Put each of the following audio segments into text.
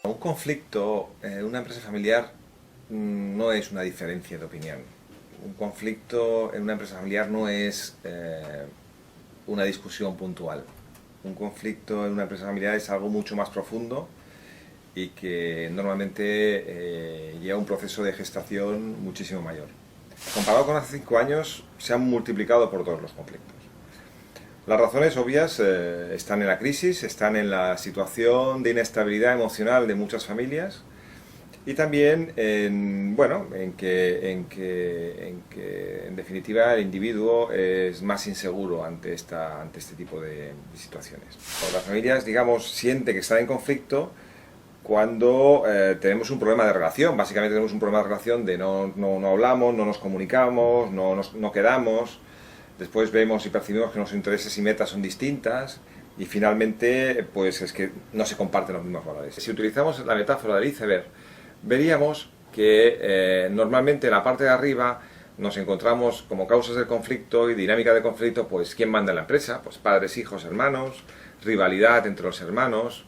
Un conflicto en una empresa familiar no es una diferencia de opinión. Un conflicto en una empresa familiar no es una discusión puntual. Un conflicto en una empresa familiar es algo mucho más profundo y que normalmente lleva un proceso de gestación muchísimo mayor. Comparado con hace 5 años, se han multiplicado por 2 los conflictos. Las razones obvias están en la crisis, están en la situación de inestabilidad emocional de muchas familias y también en que en definitiva el individuo es más inseguro ante este tipo de situaciones. Las familias, digamos, sienten que están en conflicto cuando tenemos un problema de relación. Básicamente tenemos un problema de relación de no hablamos, no nos comunicamos, no quedamos. Después vemos y percibimos que nuestros intereses y metas son distintas y finalmente pues es que no se comparten los mismos valores. Si utilizamos la metáfora del iceberg, veríamos que normalmente en la parte de arriba nos encontramos como causas del conflicto y dinámica del conflicto, pues quién manda en la empresa, pues padres, hijos, hermanos, rivalidad entre los hermanos.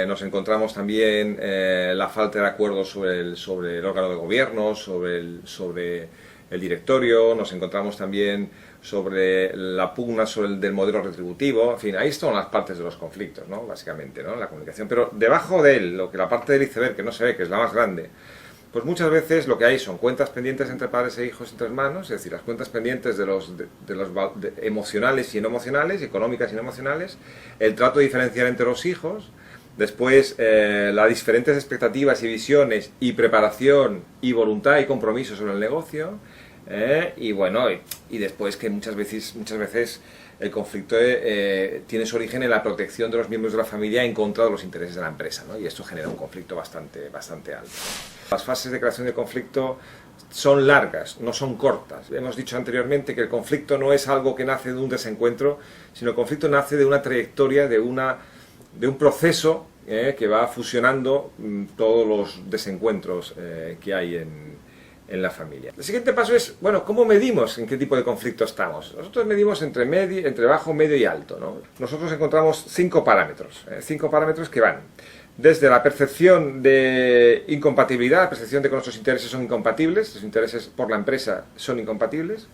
Nos encontramos también la falta de acuerdo sobre el órgano de gobierno, sobre el directorio. Nos encontramos también sobre la pugna del modelo retributivo. En fin, ahí están las partes de los conflictos, ¿no? Básicamente, ¿no? La comunicación. Pero debajo de él, la parte del iceberg que no se ve, que es la más grande, pues muchas veces lo que hay son cuentas pendientes entre padres e hijos, entre hermanos, es decir, las cuentas pendientes de los emocionales y no emocionales, económicas y no emocionales, el trato diferencial entre los hijos. Después, las diferentes expectativas y visiones y preparación y voluntad y compromiso sobre el negocio. Y después que muchas veces el conflicto tiene su origen en la protección de los miembros de la familia en contra de los intereses de la empresa, ¿no? Y esto genera un conflicto bastante alto. Las fases de creación de conflicto son largas, no son cortas. Hemos dicho anteriormente que el conflicto no es algo que nace de un desencuentro, sino el conflicto nace de una trayectoria, de un proceso que va fusionando todos los desencuentros que hay en la familia. El siguiente paso es, bueno, ¿cómo medimos en qué tipo de conflicto estamos? Nosotros medimos entre bajo, medio y alto, ¿no? Nosotros encontramos 5 parámetros, 5 parámetros que van desde la percepción de incompatibilidad, la percepción de que nuestros intereses son incompatibles, los intereses por la empresa son incompatibles,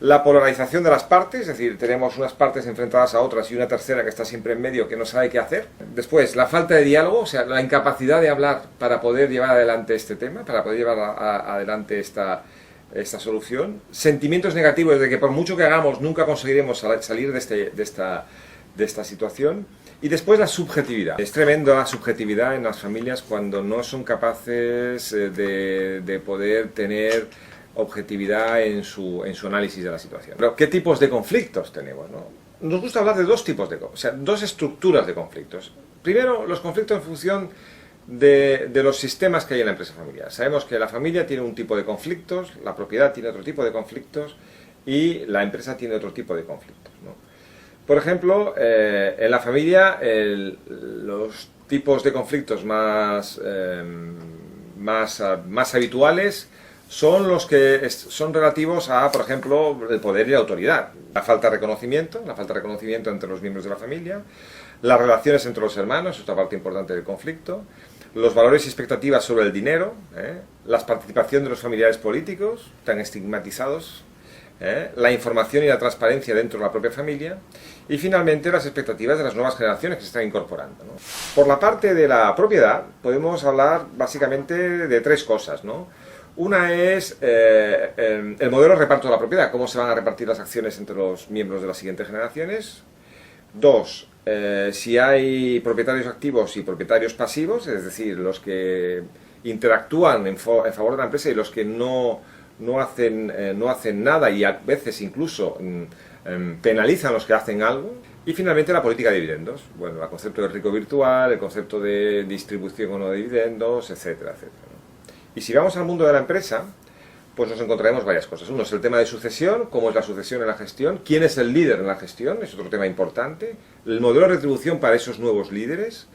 la polarización de las partes, es decir, tenemos unas partes enfrentadas a otras y una tercera que está siempre en medio que no sabe qué hacer. Después, la falta de diálogo, o sea, la incapacidad de hablar para poder llevar adelante este tema, para poder llevar adelante esta solución. Sentimientos negativos de que por mucho que hagamos nunca conseguiremos salir de esta situación. Y después la subjetividad. Es tremendo la subjetividad en las familias cuando no son capaces de poder tener objetividad en su análisis de la situación. Pero, ¿qué tipos de conflictos tenemos, no? Nos gusta hablar de dos estructuras de conflictos. Primero, los conflictos en función de los sistemas que hay en la empresa familiar. Sabemos que la familia tiene un tipo de conflictos, la propiedad tiene otro tipo de conflictos y la empresa tiene otro tipo de conflictos, ¿no? Por ejemplo, en la familia los tipos de conflictos más habituales son los que son relativos a, por ejemplo, el poder y la autoridad. La falta de reconocimiento entre los miembros de la familia, las relaciones entre los hermanos, es otra parte importante del conflicto, los valores y expectativas sobre el dinero, la participación de los familiares políticos, tan estigmatizados, la información y la transparencia dentro de la propia familia, y finalmente las expectativas de las nuevas generaciones que se están incorporando, ¿no? Por la parte de la propiedad podemos hablar básicamente de 3 cosas, ¿no? Una es el modelo de reparto de la propiedad, cómo se van a repartir las acciones entre los miembros de las siguientes generaciones. 2, si hay propietarios activos y propietarios pasivos, es decir, los que interactúan en favor de la empresa y los que no hacen nada y a veces incluso penalizan a los que hacen algo. Y finalmente la política de dividendos, bueno, el concepto del rico virtual, el concepto de distribución o no de dividendos, etcétera, etcétera. Y si vamos al mundo de la empresa, pues nos encontraremos varias cosas. Uno es el tema de sucesión, cómo es la sucesión en la gestión, quién es el líder en la gestión, es otro tema importante, el modelo de retribución para esos nuevos líderes,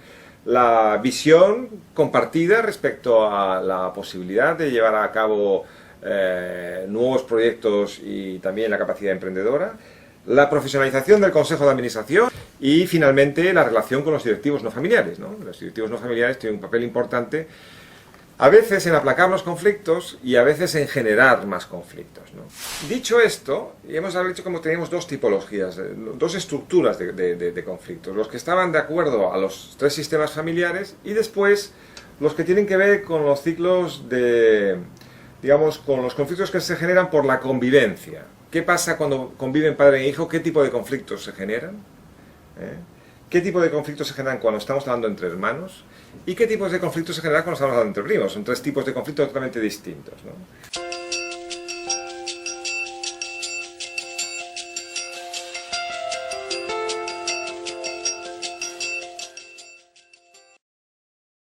la visión compartida respecto a la posibilidad de llevar a cabo nuevos proyectos y también la capacidad emprendedora, la profesionalización del Consejo de Administración y finalmente la relación con los directivos no familiares, ¿no? Los directivos no familiares tienen un papel importante a veces en aplacar los conflictos y a veces en generar más conflictos, ¿no? Dicho esto, y hemos dicho como teníamos dos tipologías, dos estructuras de conflictos. Los que estaban de acuerdo a los tres sistemas familiares y después los que tienen que ver con los ciclos digamos, con los conflictos que se generan por la convivencia. ¿Qué pasa cuando conviven padre e hijo? ¿Qué tipo de conflictos se generan? ¿Qué tipo de conflictos se generan cuando estamos hablando entre hermanos? ¿Y qué tipos de conflictos se generan cuando estamos hablando entre primos? Son tres tipos de conflictos totalmente distintos, ¿no?